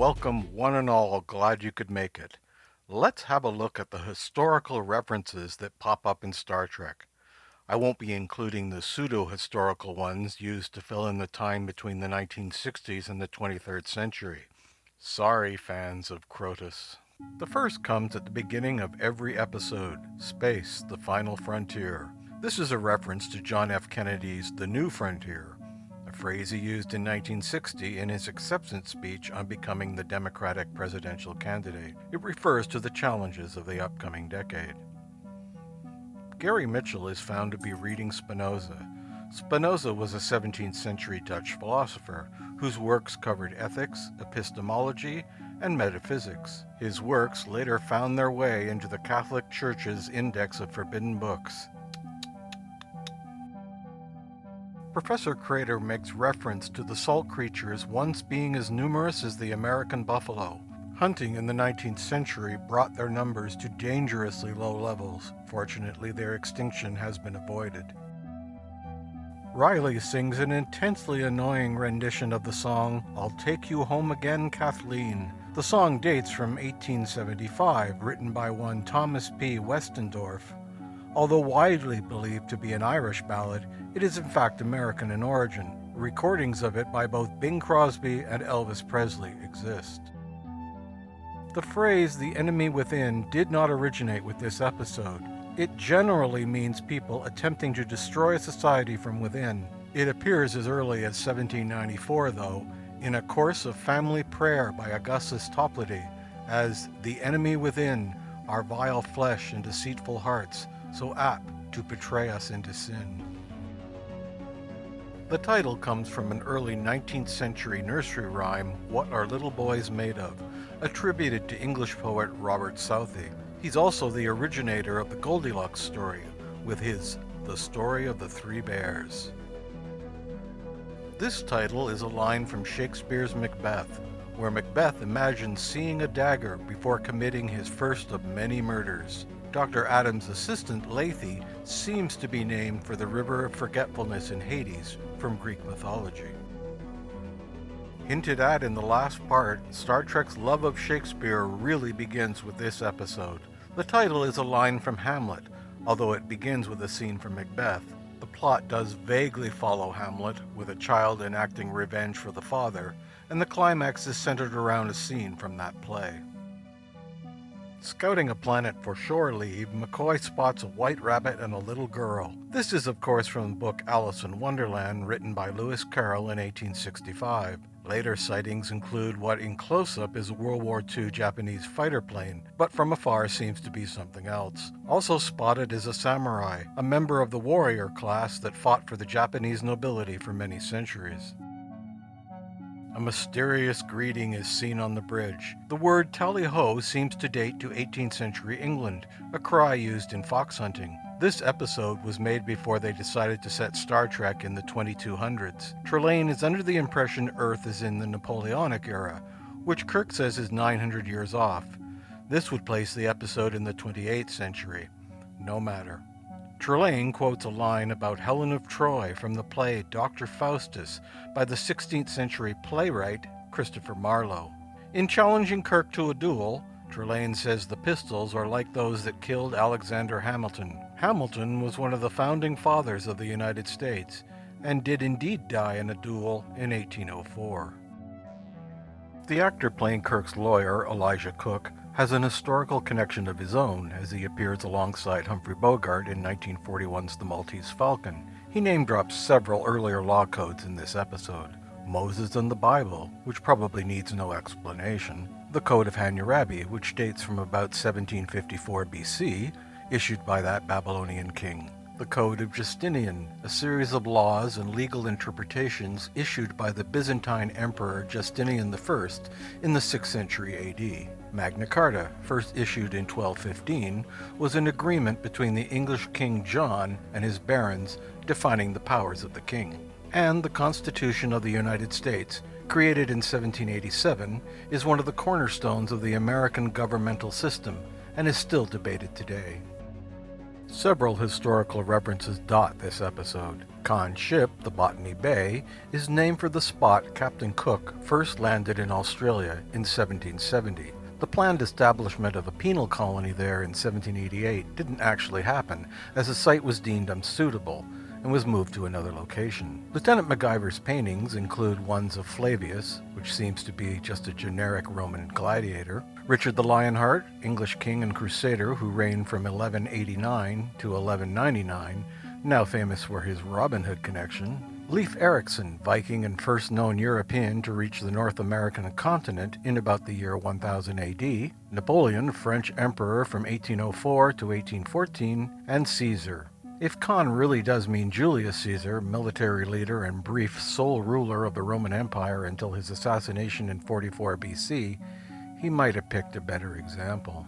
Welcome, one and all. Glad you could make it. Let's have a look at the historical references that pop up in Star Trek. I won't be including the pseudo-historical ones used to fill in the time between the 1960s and the 23rd century. Sorry, fans of Crotus. The first comes at the beginning of every episode, Space, the Final Frontier. This is a reference to John F. Kennedy's The New Frontier, a phrase he used in 1960 in his acceptance speech on becoming the Democratic presidential candidate. It refers to the challenges of the upcoming decade. Gary Mitchell is found to be reading Spinoza. Spinoza was a 17th century Dutch philosopher whose works covered ethics, epistemology, and metaphysics. His works later found their way into the Catholic Church's Index of Forbidden Books. Professor Crater makes reference to the salt creatures once being as numerous as the American buffalo. Hunting in the 19th century brought their numbers to dangerously low levels. Fortunately, their extinction has been avoided. Riley sings an intensely annoying rendition of the song, "I'll Take You Home Again, Kathleen." The song dates from 1875, written by one Thomas P. Westendorf. Although widely believed to be an Irish ballad, it is in fact American in origin. Recordings of it by both Bing Crosby and Elvis Presley exist. The phrase "the enemy within" did not originate with this episode. It generally means people attempting to destroy a society from within. It appears as early as 1794, though, in A Course of Family Prayer by Augustus Toplady, as "the enemy within, our vile flesh and deceitful hearts, so apt to betray us into sin." The title comes from an early 19th century nursery rhyme, "What Are Little Boys Made Of?" attributed to English poet Robert Southey. He's also the originator of the Goldilocks story, with his The Story of the Three Bears. This title is a line from Shakespeare's Macbeth, where Macbeth imagines seeing a dagger before committing his first of many murders. Dr. Adams' assistant, Lethe, seems to be named for the river of forgetfulness in Hades from Greek mythology. Hinted at in the last part, Star Trek's love of Shakespeare really begins with this episode. The title is a line from Hamlet, although it begins with a scene from Macbeth. The plot does vaguely follow Hamlet, with a child enacting revenge for the father, and the climax is centered around a scene from that play. Scouting a planet for shore leave, McCoy spots a white rabbit and a little girl. This is, of course, from the book Alice in Wonderland, written by Lewis Carroll in 1865. Later sightings include what in close-up is a World War II Japanese fighter plane, but from afar seems to be something else. Also spotted is a samurai, a member of the warrior class that fought for the Japanese nobility for many centuries. A mysterious greeting is seen on the bridge. The word tally-ho seems to date to 18th century England, a cry used in fox hunting. This episode was made before they decided to set Star Trek in the 2200s. Trelane is under the impression Earth is in the Napoleonic era, which Kirk says is 900 years off. This would place the episode in the 28th century. No matter. Trelane quotes a line about Helen of Troy from the play Dr. Faustus by the 16th century playwright Christopher Marlowe. In challenging Kirk to a duel, Trelane says the pistols are like those that killed Alexander Hamilton. Hamilton was one of the founding fathers of the United States, and did indeed die in a duel in 1804. The actor playing Kirk's lawyer, Elijah Cook, has an historical connection of his own as he appears alongside Humphrey Bogart in 1941's The Maltese Falcon. He name-drops several earlier law codes in this episode. Moses and the Bible, which probably needs no explanation. The Code of Hammurabi, which dates from about 1754 BC, issued by that Babylonian king. The Code of Justinian, a series of laws and legal interpretations issued by the Byzantine Emperor Justinian I in the 6th century AD. Magna Carta, first issued in 1215, was an agreement between the English King John and his barons defining the powers of the king. And the Constitution of the United States, created in 1787, is one of the cornerstones of the American governmental system and is still debated today. Several historical references dot this episode. Khan's ship, the Botany Bay, is named for the spot Captain Cook first landed in Australia in 1770. The planned establishment of a penal colony there in 1788 didn't actually happen, as the site was deemed unsuitable and was moved to another location. Lieutenant MacGyver's paintings include ones of Flavius, which seems to be just a generic Roman gladiator, Richard the Lionheart, English king and crusader who reigned from 1189 to 1199, now famous for his Robin Hood connection, Leif Erikson, Viking and first known European to reach the North American continent in about the year 1000 AD, Napoleon, French emperor from 1804 to 1814, and Caesar. If Khan really does mean Julius Caesar, military leader and brief sole ruler of the Roman Empire until his assassination in 44 BC, he might have picked a better example.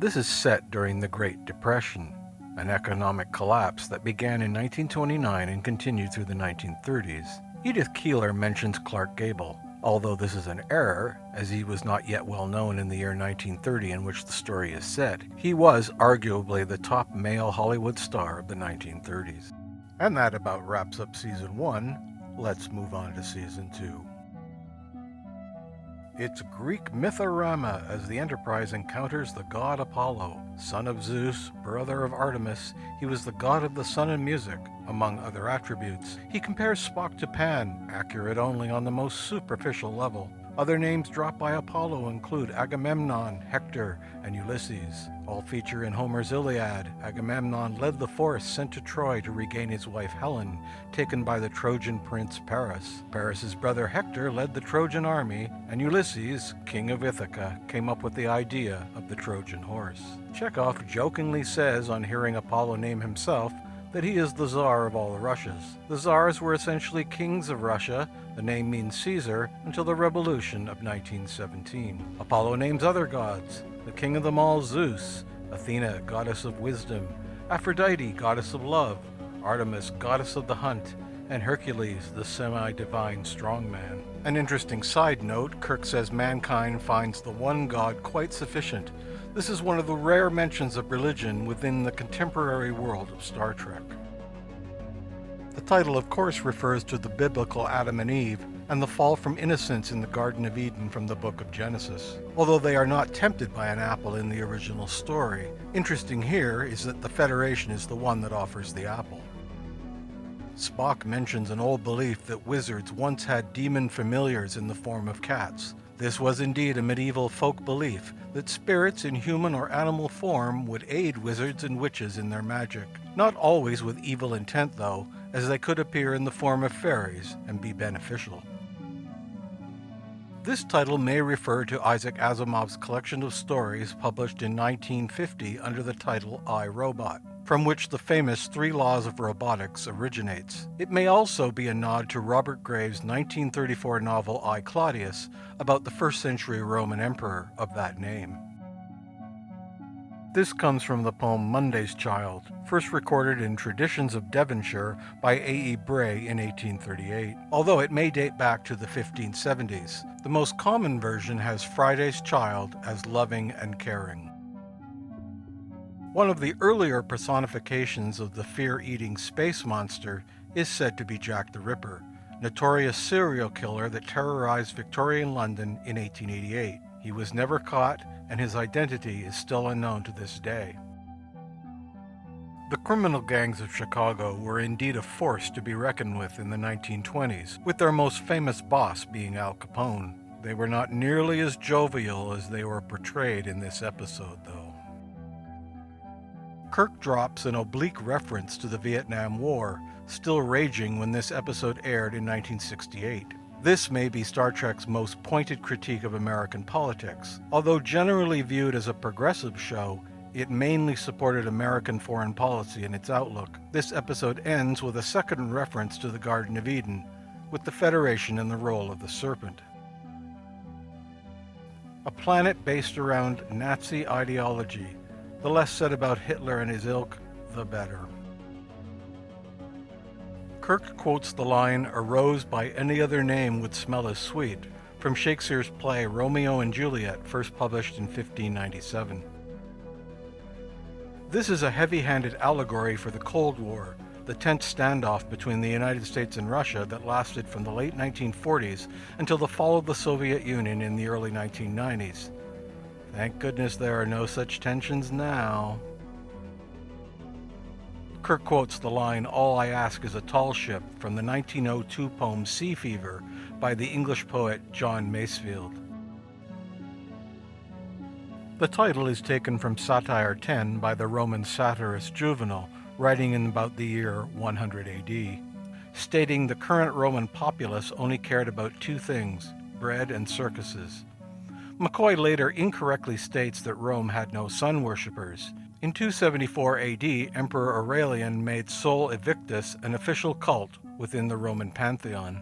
This is set during the Great Depression, an economic collapse that began in 1929 and continued through the 1930s. Edith Keeler mentions Clark Gable, although this is an error, as he was not yet well known in the year 1930 in which the story is set. He was arguably the top male Hollywood star of the 1930s. And that about wraps up Season 1. Let's move on to Season 2. It's Greek mythorama as the Enterprise encounters the god Apollo, son of Zeus, brother of Artemis. He was the god of the sun and music, among other attributes. He compares Spock to Pan, accurate only on the most superficial level. Other names dropped by Apollo include Agamemnon, Hector, and Ulysses. All feature in Homer's Iliad. Agamemnon led the force sent to Troy to regain his wife Helen, taken by the Trojan prince Paris. Paris's brother Hector led the Trojan army, and Ulysses, king of Ithaca, came up with the idea of the Trojan horse. Chekhov jokingly says on hearing Apollo name himself that he is the Tsar of all the Russias. The Tsars were essentially kings of Russia. The name means Caesar until the revolution of 1917. Apollo names other gods. The king of them all, Zeus, Athena, goddess of wisdom, Aphrodite, goddess of love, Artemis, goddess of the hunt, and Hercules, the semi-divine strongman. An interesting side note, Kirk says mankind finds the one god quite sufficient. This is one of the rare mentions of religion within the contemporary world of Star Trek. The title, of course, refers to the biblical Adam and Eve and the fall from innocence in the Garden of Eden from the book of Genesis. Although they are not tempted by an apple in the original story, interesting here is that the Federation is the one that offers the apple. Spock mentions an old belief that wizards once had demon familiars in the form of cats. This was indeed a medieval folk belief that spirits in human or animal form would aid wizards and witches in their magic. Not always with evil intent, though, as they could appear in the form of fairies and be beneficial. This title may refer to Isaac Asimov's collection of stories published in 1950 under the title I, Robot, from which the famous 3 Laws of Robotics originates. It may also be a nod to Robert Grave's 1934 novel I, Claudius, about the 1st century Roman emperor of that name. This comes from the poem Monday's Child, first recorded in Traditions of Devonshire by A.E. Bray in 1838, although it may date back to the 1570s. The most common version has Friday's Child as loving and caring. One of the earlier personifications of the fear-eating space monster is said to be Jack the Ripper, notorious serial killer that terrorized Victorian London in 1888. He was never caught, and his identity is still unknown to this day. The criminal gangs of Chicago were indeed a force to be reckoned with in the 1920s, with their most famous boss being Al Capone. They were not nearly as jovial as they were portrayed in this episode, though. Kirk drops an oblique reference to the Vietnam War, still raging when this episode aired in 1968. This may be Star Trek's most pointed critique of American politics. Although generally viewed as a progressive show, it mainly supported American foreign policy in its outlook. This episode ends with a second reference to the Garden of Eden, with the Federation in the role of the serpent. A planet based around Nazi ideology. The less said about Hitler and his ilk, the better. Kirk quotes the line, "A rose by any other name would smell as sweet," from Shakespeare's play Romeo and Juliet, first published in 1597. This is a heavy-handed allegory for the Cold War, the tense standoff between the United States and Russia that lasted from the late 1940s until the fall of the Soviet Union in the early 1990s. Thank goodness there are no such tensions now. Kirk quotes the line, "All I ask is a tall ship," from the 1902 poem Sea Fever by the English poet John Masefield. The title is taken from Satire 10 by the Roman satirist Juvenal, writing in about the year 100 AD, stating the current Roman populace only cared about two things, bread and circuses. McCoy later incorrectly states that Rome had no sun worshippers. In 274 AD, Emperor Aurelian made Sol Invictus an official cult within the Roman pantheon.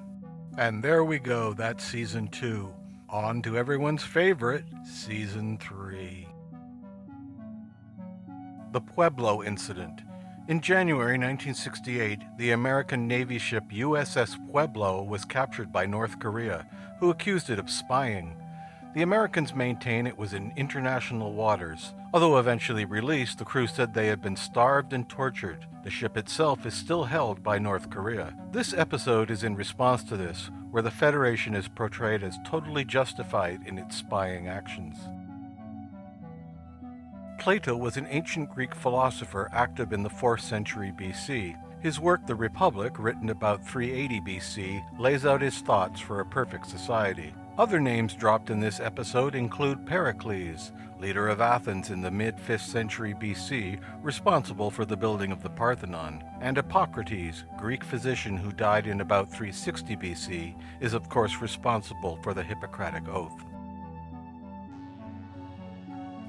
And there we go, that's Season 2. On to everyone's favorite, Season 3. The Pueblo Incident. In January 1968, the American Navy ship USS Pueblo was captured by North Korea, who accused it of spying. The Americans maintain it was in international waters. Although eventually released, the crew said they had been starved and tortured. The ship itself is still held by North Korea. This episode is in response to this, where the Federation is portrayed as totally justified in its spying actions. Plato was an ancient Greek philosopher active in the 4th century BC. His work, The Republic, written about 380 BC, lays out his thoughts for a perfect society. Other names dropped in this episode include Pericles, leader of Athens in the mid-5th century BC, responsible for the building of the Parthenon, and Hippocrates, Greek physician who died in about 360 BC, is of course responsible for the Hippocratic Oath.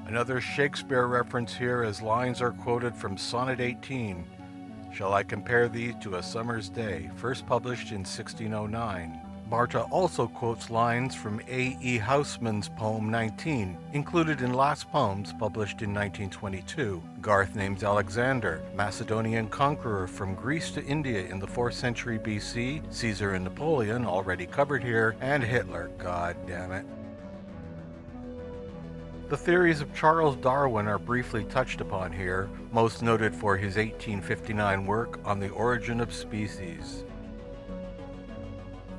Another Shakespeare reference here as lines are quoted from Sonnet 18. "Shall I compare thee to a summer's day?" first published in 1609. Marta also quotes lines from A.E. Housman's poem 19, included in Last Poems published in 1922. Garth names Alexander, Macedonian conqueror from Greece to India in the 4th century BC, Caesar and Napoleon, already covered here, and Hitler, god damn it. The theories of Charles Darwin are briefly touched upon here, most noted for his 1859 work on the origin of species.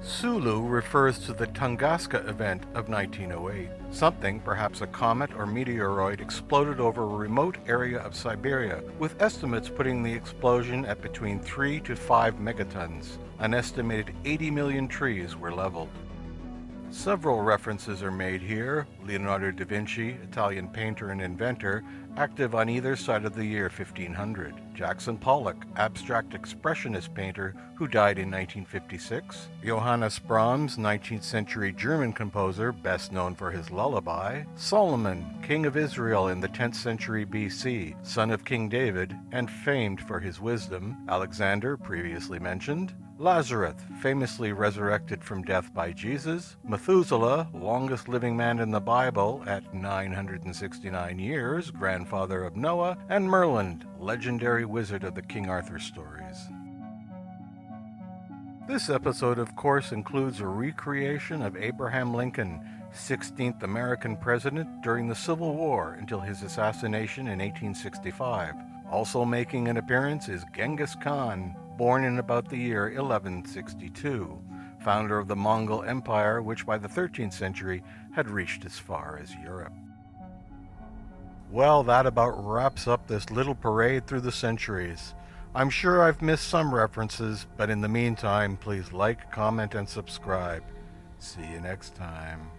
Sulu refers to the Tunguska event of 1908. Something, perhaps a comet or meteoroid, exploded over a remote area of Siberia, with estimates putting the explosion at between 3 to 5 megatons. An estimated 80 million trees were leveled. Several references are made here. Leonardo da Vinci, Italian painter and inventor, active on either side of the year 1500. Jackson Pollock, abstract expressionist painter who died in 1956. Johannes Brahms, 19th century German composer, best known for his lullaby. Solomon, king of Israel in the 10th century BC, son of King David, and famed for his wisdom. Alexander, previously mentioned. Lazarus, famously resurrected from death by Jesus. Methuselah, longest living man in the Bible at 969 years, grandfather of Noah. And Merlin, legendary wizard of the King Arthur stories. This episode, of course, includes a recreation of Abraham Lincoln, 16th American president during the Civil War until his assassination in 1865. Also making an appearance is Genghis Khan, born in about the year 1162, founder of the Mongol Empire, which by the 13th century had reached as far as Europe. Well, that about wraps up this little parade through the centuries. I'm sure I've missed some references, but in the meantime, please like, comment, and subscribe. See you next time.